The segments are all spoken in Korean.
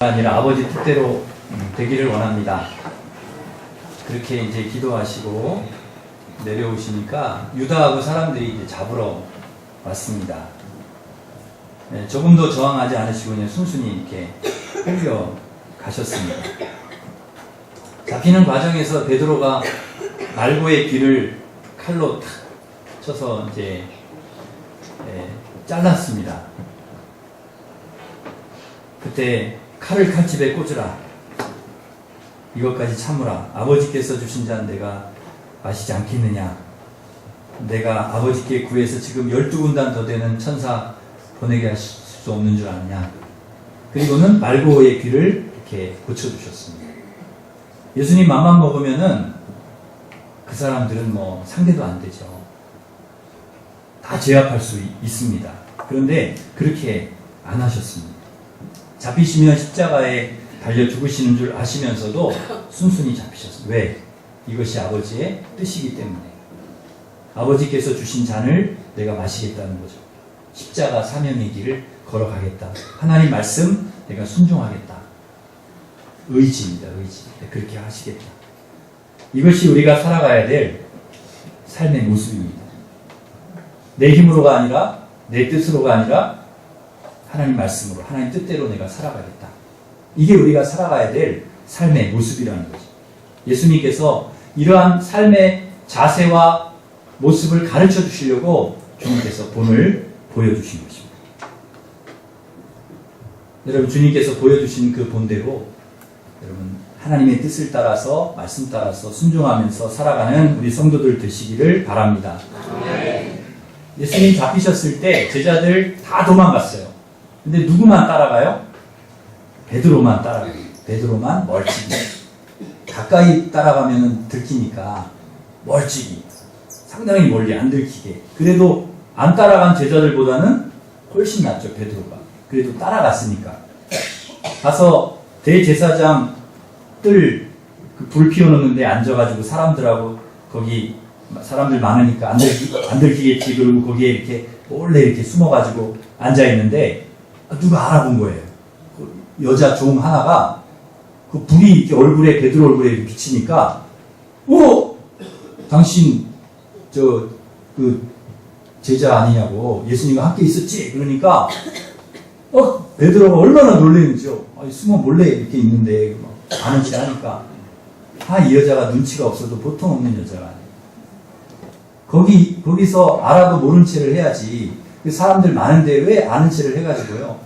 아니라 아버지 뜻대로 되기를 원합니다. 그렇게 이제 기도하시고 내려오시니까 유다하고 사람들이 이제 잡으러 왔습니다. 네, 조금도 저항하지 않으시고 그냥 순순히 이렇게 끌려 가셨습니다. 잡히는 과정에서 베드로가 말고의 귀를 칼로 탁 쳐서 이제 잘랐습니다. 그때 칼을 칼집에 꽂으라. 이것까지 참으라. 아버지께서 주신 잔 내가 마시지 않겠느냐. 내가 아버지께 구해서 지금 12군단 더 되는 천사 보내게 할 수 없는 줄 아느냐. 그리고는 말고의 귀를 이렇게 고쳐주셨습니다. 예수님 맘만 먹으면은 그 사람들은 뭐 상대도 안 되죠. 다 제압할 수 있습니다. 그런데 그렇게 안 하셨습니다. 잡히시면 십자가에 달려 죽으시는 줄 아시면서도 순순히 잡히셨습니다. 왜? 이것이 아버지의 뜻이기 때문에. 아버지께서 주신 잔을 내가 마시겠다는 거죠. 십자가 사명의 길을 걸어가겠다. 하나님 말씀 내가 순종하겠다. 의지입니다. 의지. 그렇게 하시겠다. 이것이 우리가 살아가야 될 삶의 모습입니다. 내 힘으로가 아니라 내 뜻으로가 아니라 하나님 말씀으로 하나님 뜻대로 내가 살아가겠다. 이게 우리가 살아가야 될 삶의 모습이라는 거죠. 예수님께서 이러한 삶의 자세와 모습을 가르쳐 주시려고 주님께서 본을 보여주신 것입니다. 여러분, 주님께서 보여주신 그 본대로 여러분 하나님의 뜻을 따라서 말씀 따라서 순종하면서 살아가는 우리 성도들 되시기를 바랍니다. 예수님 잡히셨을 때 제자들 다 도망갔어요. 근데 누구만 따라가요? 베드로만 따라가요. 베드로만 멀찍이. 가까이 따라가면 들키니까 멀찍이. 상당히 멀리 안 들키게. 그래도 안 따라간 제자들보다는 훨씬 낫죠, 베드로가. 그래도 따라갔으니까. 가서 대제사장 뜰 불 피워놓는데 앉아가지고 사람들하고 거기 사람들 많으니까 안 들키겠지. 그리고 거기에 이렇게 몰래 이렇게 숨어가지고 앉아있는데 누가 알아본 거예요. 여자 종 하나가 그 불이 이렇게 얼굴에, 베드로 얼굴에 이렇게 비치니까, 당신, 그 제자 아니냐고, 예수님과 함께 있었지? 그러니까, 베드로가 얼마나 놀라는지요. 숨어 몰래 이렇게 있는데, 아는 체 하니까. 이 여자가 눈치가 없어도 보통 없는 여자가 아니에요. 거기서 알아도 모른 체를 해야지. 그 사람들 많은데 왜 아는 체를 해가지고요.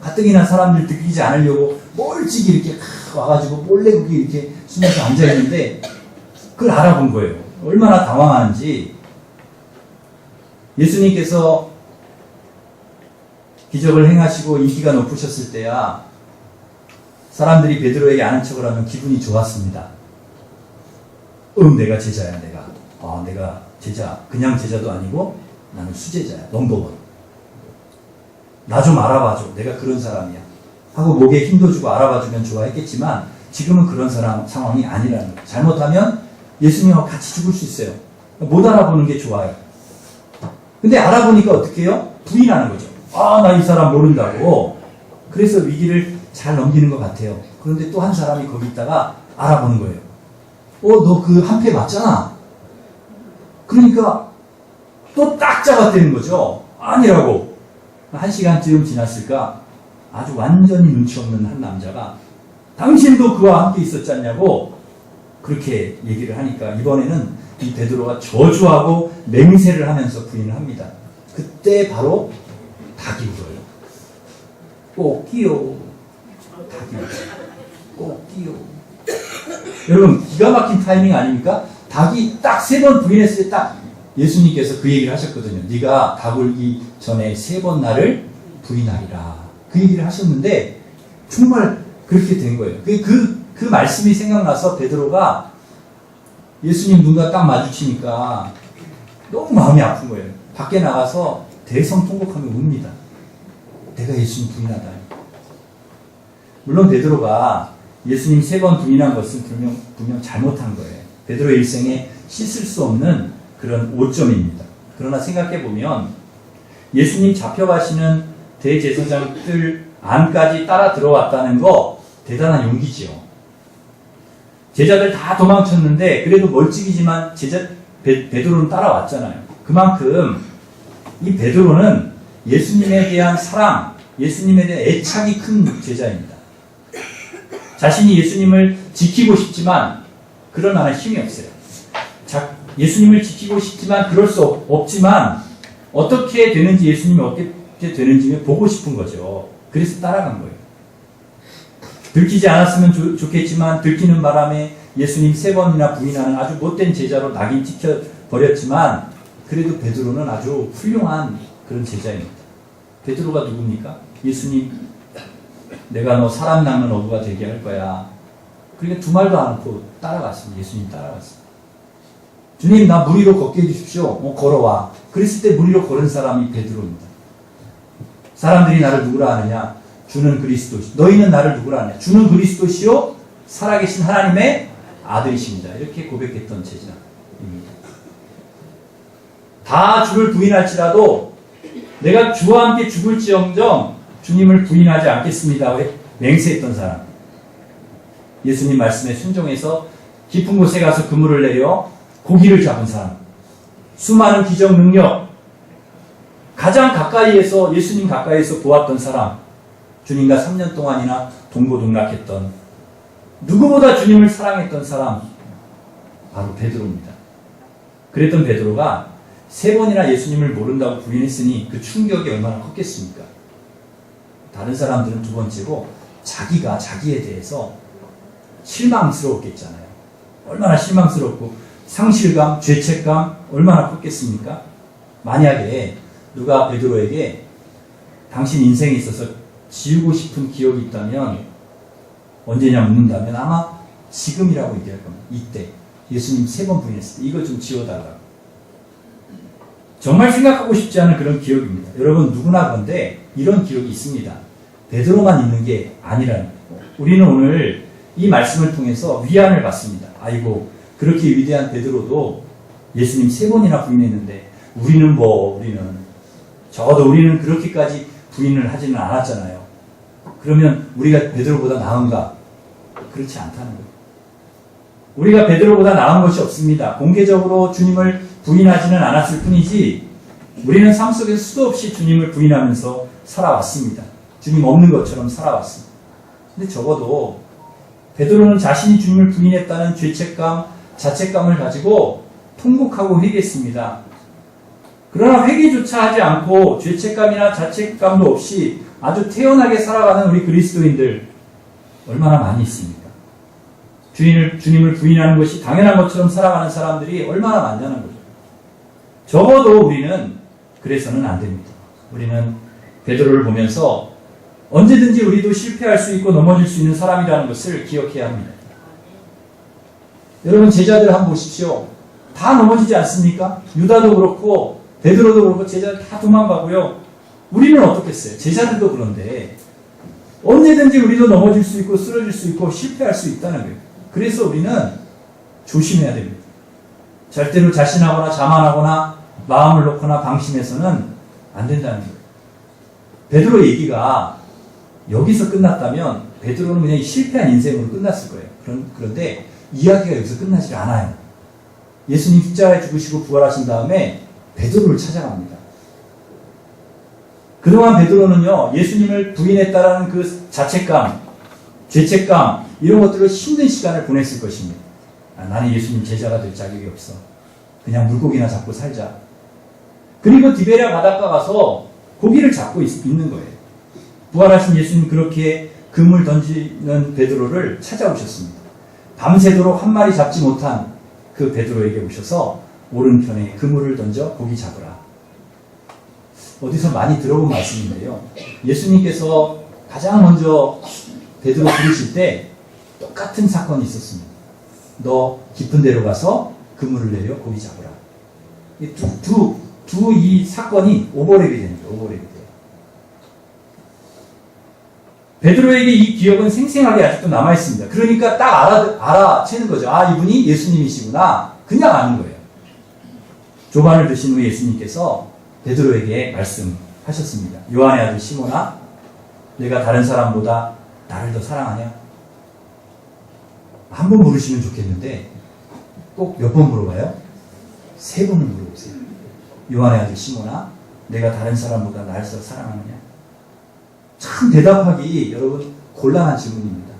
가뜩이나 사람들 들키지 않으려고 멀찍이 이렇게 와가지고 몰래 거기 이렇게 숨어서 앉아있는데 그걸 알아본 거예요. 얼마나 당황하는지. 예수님께서 기적을 행하시고 인기가 높으셨을 때야 사람들이 베드로에게 아는 척을 하면 기분이 좋았습니다. 내가 제자야, 내가. 내가 제자, 그냥 제자도 아니고 나는 수제자야, 넘버원. 나 좀 알아봐줘. 내가 그런 사람이야. 하고 목에 힘도 주고 알아봐주면 좋아했겠지만 지금은 그런 상황이 아니라는 거예요. 잘못하면 예수님하고 같이 죽을 수 있어요. 못 알아보는 게 좋아요. 근데 알아보니까 어떻게 해요? 부인하는 거죠. 나 이 사람 모른다고. 그래서 위기를 잘 넘기는 것 같아요. 그런데 또 한 사람이 거기 있다가 알아보는 거예요. 너 그 한패 맞잖아. 그러니까 또 딱 잡아대는 거죠. 아니라고. 1시간쯤 지났을까 아주 완전히 눈치 없는 한 남자가 당신도 그와 함께 있었지 않냐고 그렇게 얘기를 하니까 이번에는 이 베드로가 저주하고 맹세를 하면서 부인을 합니다. 그때 바로 닭이 울어요. 꼭 끼요. 닭이 울어요. 꼭 끼요. 여러분, 기가 막힌 타이밍 아닙니까? 닭이 딱 3번 부인했을 때 딱 예수님께서 그 얘기를 하셨거든요. 네가 닭 울기 전에 3번 나를 부인하리라. 그 얘기를 하셨는데 정말 그렇게 된 거예요. 그 말씀이 생각나서 베드로가 예수님 눈과 딱 마주치니까 너무 마음이 아픈 거예요. 밖에 나가서 대성통곡하며 웁니다. 내가 예수님 부인하다. 물론 베드로가 예수님 3번 부인한 것은 분명 잘못한 거예요. 베드로의 일생에 씻을 수 없는 그런 오점입니다. 그러나 생각해보면 예수님 잡혀가시는 대제사장 뜰 안까지 따라 들어왔다는 거 대단한 용기지요. 제자들 다 도망쳤는데 그래도 멀찍이지만 베드로는 따라왔잖아요. 그만큼 이 베드로는 예수님에 대한 사랑, 예수님에 대한 애착이 큰 제자입니다. 자신이 예수님을 지키고 싶지만 그럴 만한 힘이 없어요. 예수님을 지키고 싶지만 그럴 수 없지만 어떻게 되는지, 예수님이 어떻게 되는지 보고 싶은 거죠. 그래서 따라간 거예요. 들키지 않았으면 좋겠지만 들키는 바람에 예수님 3번이나 부인하는 아주 못된 제자로 낙인 찍혀버렸지만 그래도 베드로는 아주 훌륭한 그런 제자입니다. 베드로가 누굽니까? 예수님, 내가 너 사람 낚는 어부가 되게 할 거야. 그러니까 두 말도 안 하고 따라갔습니다. 예수님 따라갔습니다. 주님, 나 물 위로 걷게 해주십시오. 걸어와. 그랬을 때 물 위로 걸은 사람이 베드로입니다. 사람들이 나를 누구라 하느냐? 주는 그리스도시. 너희는 나를 누구라 하느냐? 주는 그리스도시요 살아계신 하나님의 아들이십니다. 이렇게 고백했던 제자입니다. 다 주를 부인할지라도 내가 주와 함께 죽을지언정 주님을 부인하지 않겠습니다. 맹세했던 사람. 예수님 말씀에 순종해서 깊은 곳에 가서 그물을 내려 고기를 잡은 사람. 수많은 기적 능력, 가장 가까이에서, 예수님 가까이에서 보았던 사람. 주님과 3년 동안이나 동고동락했던, 누구보다 주님을 사랑했던 사람, 바로 베드로입니다. 그랬던 베드로가 3번이나 예수님을 모른다고 부인했으니 그 충격이 얼마나 컸겠습니까? 다른 사람들은 2번째고 자기가 자기에 대해서 실망스러웠겠잖아요. 얼마나 실망스럽고 상실감, 죄책감 얼마나 컸겠습니까? 만약에 누가 베드로에게 당신 인생에 있어서 지우고 싶은 기억이 있다면 언제냐 묻는다면 아마 지금이라고 얘기할 겁니다. 이때 예수님 3번 부인했을 때 이거 좀 지워달라고. 정말 생각하고 싶지 않은 그런 기억입니다. 여러분 누구나 그런데 이런 기억이 있습니다. 베드로만 있는 게 아니라는 거고. 우리는 오늘 이 말씀을 통해서 위안을 받습니다. 아이고 그렇게 위대한 베드로도 예수님 3번이나 부인했는데 적어도 우리는 그렇게까지 부인을 하지는 않았잖아요. 그러면 우리가 베드로보다 나은가? 그렇지 않다는 거예요. 우리가 베드로보다 나은 것이 없습니다. 공개적으로 주님을 부인하지는 않았을 뿐이지 우리는 삶 속에서 수도 없이 주님을 부인하면서 살아왔습니다. 주님 없는 것처럼 살아왔습니다. 근데 적어도 베드로는 자신이 주님을 부인했다는 죄책감, 자책감을 가지고 통곡하고 회개했습니다. 그러나 회개조차 하지 않고 죄책감이나 자책감도 없이 아주 태연하게 살아가는 우리 그리스도인들 얼마나 많이 있습니까? 주님을 부인하는 것이 당연한 것처럼 살아가는 사람들이 얼마나 많냐는 거죠. 적어도 우리는 그래서는 안 됩니다. 우리는 베드로를 보면서 언제든지 우리도 실패할 수 있고 넘어질 수 있는 사람이라는 것을 기억해야 합니다. 여러분 제자들 한번 보십시오. 다 넘어지지 않습니까? 유다도 그렇고 베드로도 그렇고 제자들 다 도망가고요. 우리는 어떻겠어요? 제자들도 그런데 언제든지 우리도 넘어질 수 있고 쓰러질 수 있고 실패할 수 있다는 거예요. 그래서 우리는 조심해야 됩니다. 절대로 자신하거나 자만하거나 마음을 놓거나 방심해서는 안 된다는 거예요. 베드로 얘기가 여기서 끝났다면 베드로는 그냥 실패한 인생으로 끝났을 거예요. 그런데 이야기가 여기서 끝나지 않아요. 예수님 십자가에 죽으시고 부활하신 다음에 베드로를 찾아갑니다. 그동안 베드로는요, 예수님을 부인했다라는 그 자책감, 죄책감, 이런 것들로 힘든 시간을 보냈을 것입니다. 나는 예수님 제자가 될 자격이 없어. 그냥 물고기나 잡고 살자. 그리고 디베랴 바닷가 가서 고기를 잡고 있는 거예요. 부활하신 예수님 그렇게 그물 던지는 베드로를 찾아오셨습니다. 밤새도록 한 마리 잡지 못한 그 베드로에게 오셔서 오른편에 그물을 던져 고기 잡으라. 어디서 많이 들어본 말씀인데요. 예수님께서 가장 먼저 베드로 부르실 때 똑같은 사건이 있었습니다. 너 깊은 데로 가서 그물을 내려 고기 잡으라. 이 사건이 오버랩이 됩니다. 오버랩이 돼요. 베드로에게 이 기억은 생생하게 아직도 남아있습니다. 그러니까 딱 알아채는 거죠. 아, 이분이 예수님이시구나. 그냥 아는 거예요. 조반을 드신 후에 예수님께서 베드로에게 말씀하셨습니다. 요한의 아들 시몬아, 내가 다른 사람보다 나를 더 사랑하냐? 한 번 물으시면 좋겠는데 꼭 몇 번 물어봐요? 3번은 물어보세요. 요한의 아들 시몬아, 내가 다른 사람보다 나를 더 사랑하느냐? 참 대답하기 여러분 곤란한 질문입니다.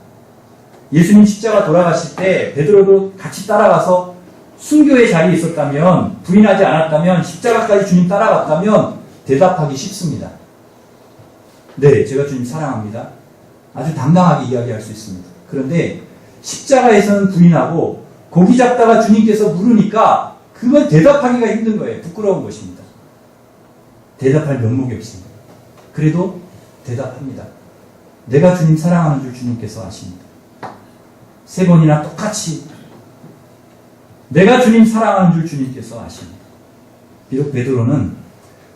예수님 십자가 돌아가실 때 베드로도 같이 따라가서 순교의 자리에 있었다면, 부인하지 않았다면, 십자가까지 주님 따라갔다면 대답하기 쉽습니다. 네, 제가 주님 사랑합니다. 아주 당당하게 이야기할 수 있습니다. 그런데 십자가에서는 부인하고 고기 잡다가 주님께서 물으니까 그건 대답하기가 힘든 거예요. 부끄러운 것입니다. 대답할 면목이 없습니다. 그래도 대답합니다. 내가 주님 사랑하는 줄 주님께서 아십니다. 3번이나 똑같이 내가 주님 사랑하는 줄 주님께서 아십니다. 비록 베드로는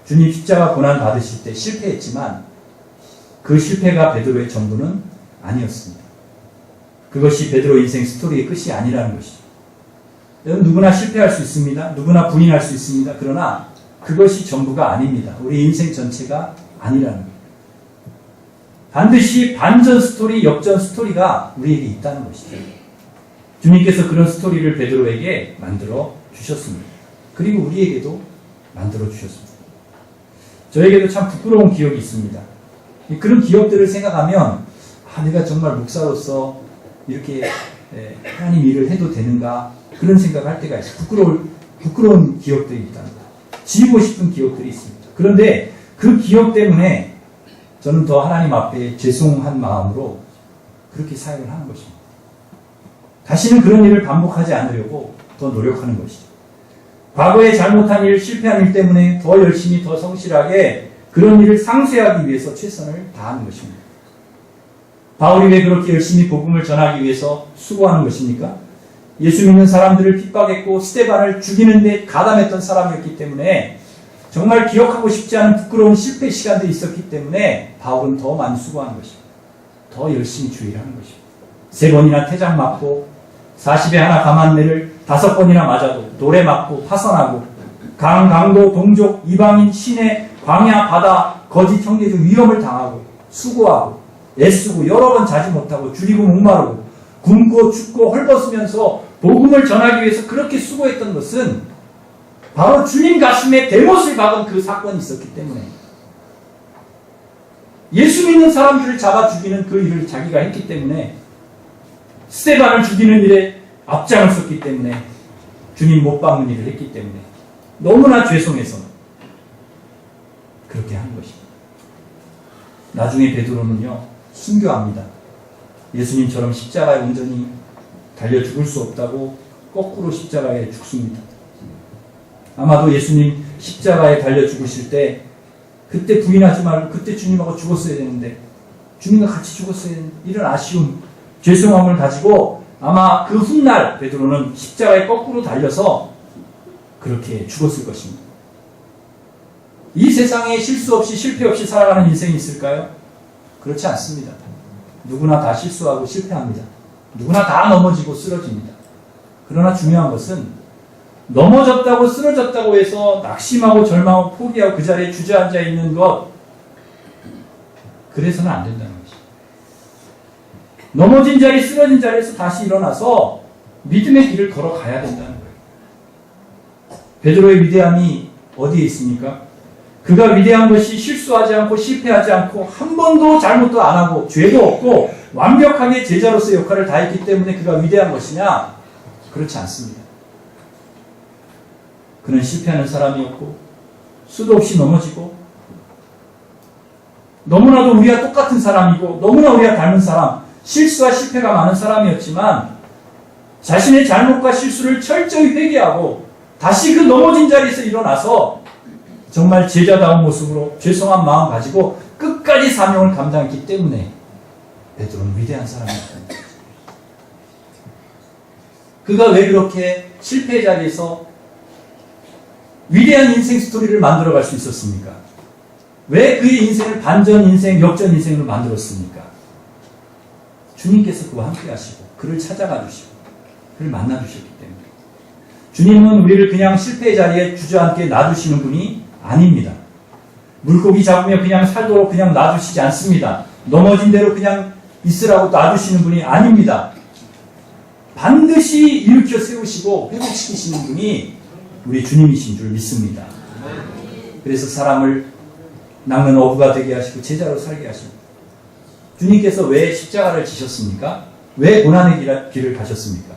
주님 십자가 고난 받으실 때 실패했지만 그 실패가 베드로의 전부는 아니었습니다. 그것이 베드로 인생 스토리의 끝이 아니라는 것이죠. 여러분, 누구나 실패할 수 있습니다. 누구나 부인할 수 있습니다. 그러나 그것이 전부가 아닙니다. 우리 인생 전체가 아니라는 거예요. 반드시 반전 스토리, 역전 스토리가 우리에게 있다는 것이죠. 주님께서 그런 스토리를 베드로에게 만들어 주셨습니다. 그리고 우리에게도 만들어 주셨습니다. 저에게도 참 부끄러운 기억이 있습니다. 그런 기억들을 생각하면 내가 정말 목사로서 이렇게 하나님 일을 해도 되는가 그런 생각을 할 때가 있어요. 부끄러운 기억들이 있답니다. 지우고 싶은 기억들이 있습니다. 그런데 그 기억 때문에 저는 더 하나님 앞에 죄송한 마음으로 그렇게 사역을 하는 것입니다. 다시는 그런 일을 반복하지 않으려고 더 노력하는 것이죠. 과거에 잘못한 일, 실패한 일 때문에 더 열심히, 더 성실하게 그런 일을 상쇄하기 위해서 최선을 다하는 것입니다. 바울이 왜 그렇게 열심히 복음을 전하기 위해서 수고하는 것입니까? 예수 믿는 사람들을 핍박했고 스데반을 죽이는 데 가담했던 사람이었기 때문에 정말 기억하고 싶지 않은 부끄러운 실패 시간들이 있었기 때문에 바울은 더 많이 수고하는 것입니다. 더 열심히 주의를 하는 것입니다. 3번이나 태장 맞고 40에 하나 감한매를 5번이나 맞아도 돌에 맞고 파선하고 강, 강도, 동족, 이방인, 시내, 광야, 바다, 거짓, 형제적 위험을 당하고 수고하고 애쓰고 여러 번 자지 못하고 줄이고 목마르고 굶고 춥고 헐벗으면서 복음을 전하기 위해서 그렇게 수고했던 것은 바로 주님 가슴에 대못을 박은 그 사건이 있었기 때문에 예수 믿는 사람들을 잡아 죽이는 그 일을 자기가 했기 때문에 스데반을 죽이는 일에 앞장을 섰기 때문에 주님 못 박는 일을 했기 때문에 너무나 죄송해서 그렇게 한 것입니다. 나중에 베드로는요 순교합니다. 예수님처럼 십자가에 온전히 달려 죽을 수 없다고 거꾸로 십자가에 죽습니다. 아마도 예수님 십자가에 달려 죽으실 때 그때 부인하지 말고 그때 주님하고 죽었어야 되는데 주님과 같이 죽었어야 되는 이런 아쉬움, 죄송함을 가지고 아마 그 훗날 베드로는 십자가에 거꾸로 달려서 그렇게 죽었을 것입니다. 이 세상에 실수 없이 실패 없이 살아가는 인생이 있을까요? 그렇지 않습니다. 누구나 다 실수하고 실패합니다. 누구나 다 넘어지고 쓰러집니다. 그러나 중요한 것은 넘어졌다고 쓰러졌다고 해서 낙심하고 절망하고 포기하고 그 자리에 주저앉아 있는 것, 그래서는 안 된다는 것이죠. 넘어진 자리, 쓰러진 자리에서 다시 일어나서 믿음의 길을 걸어가야 된다는 거예요. 베드로의 위대함이 어디에 있습니까? 그가 위대한 것이 실수하지 않고 실패하지 않고 한 번도 잘못도 안 하고 죄도 없고 완벽하게 제자로서의 역할을 다했기 때문에 그가 위대한 것이냐? 그렇지 않습니다. 그는 실패하는 사람이었고 수도 없이 넘어지고 너무나도 우리와 똑같은 사람이고 너무나 우리와 닮은 사람, 실수와 실패가 많은 사람이었지만 자신의 잘못과 실수를 철저히 회개하고 다시 그 넘어진 자리에서 일어나서 정말 제자다운 모습으로 죄송한 마음 가지고 끝까지 사명을 감당했기 때문에 베드로는 위대한 사람이었습니다. 그가 왜 그렇게 실패의 자리에서 위대한 인생 스토리를 만들어갈 수 있었습니까? 왜 그의 인생을 반전 인생, 역전 인생으로 만들었습니까? 주님께서 그와 함께 하시고 그를 찾아가 주시고 그를 만나 주셨기 때문에. 주님은 우리를 그냥 실패의 자리에 주저앉게 놔두시는 분이 아닙니다. 물고기 잡으며 그냥 살도록 그냥 놔두시지 않습니다. 넘어진 대로 그냥 있으라고 놔두시는 분이 아닙니다. 반드시 일으켜 세우시고 회복시키시는 분이 우리 주님이신 줄 믿습니다. 그래서 사람을 낚는 어부가 되게 하시고 제자로 살게 하십니다. 주님께서 왜 십자가를 지셨습니까? 왜 고난의 길을 가셨습니까?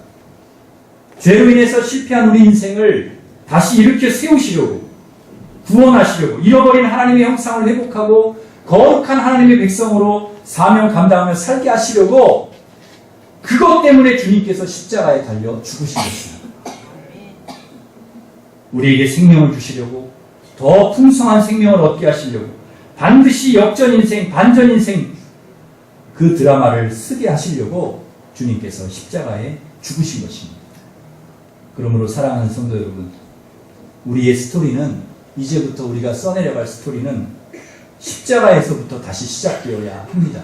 죄로 인해서 실패한 우리 인생을 다시 일으켜 세우시려고, 구원하시려고, 잃어버린 하나님의 형상을 회복하고 거룩한 하나님의 백성으로 사명 감당하며 살게 하시려고, 그것 때문에 주님께서 십자가에 달려 죽으신 것입니다. 우리에게 생명을 주시려고, 더 풍성한 생명을 얻게 하시려고, 반드시 역전 인생, 반전 인생, 그 드라마를 쓰게 하시려고 주님께서 십자가에 죽으신 것입니다. 그러므로 사랑하는 성도 여러분, 우리의 스토리는, 이제부터 우리가 써내려갈 스토리는 십자가에서부터 다시 시작되어야 합니다.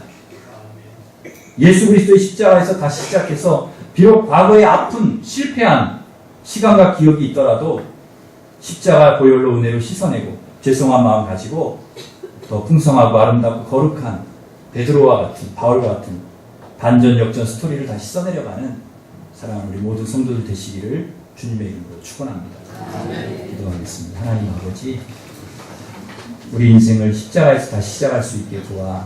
예수 그리스도의 십자가에서 다시 시작해서 비록 과거의 아픈, 실패한 시간과 기억이 있더라도 십자가 보혈로 은혜로 씻어내고 죄송한 마음 가지고 더 풍성하고 아름답고 거룩한 베드로와 같은, 바울과 같은 반전 역전 스토리를 다시 써내려가는 사랑하는 우리 모든 성도들 되시기를 주님의 이름으로 축원합니다. 기도하겠습니다. 하나님 아버지, 우리 인생을 십자가에서 다시 시작할 수 있게 도와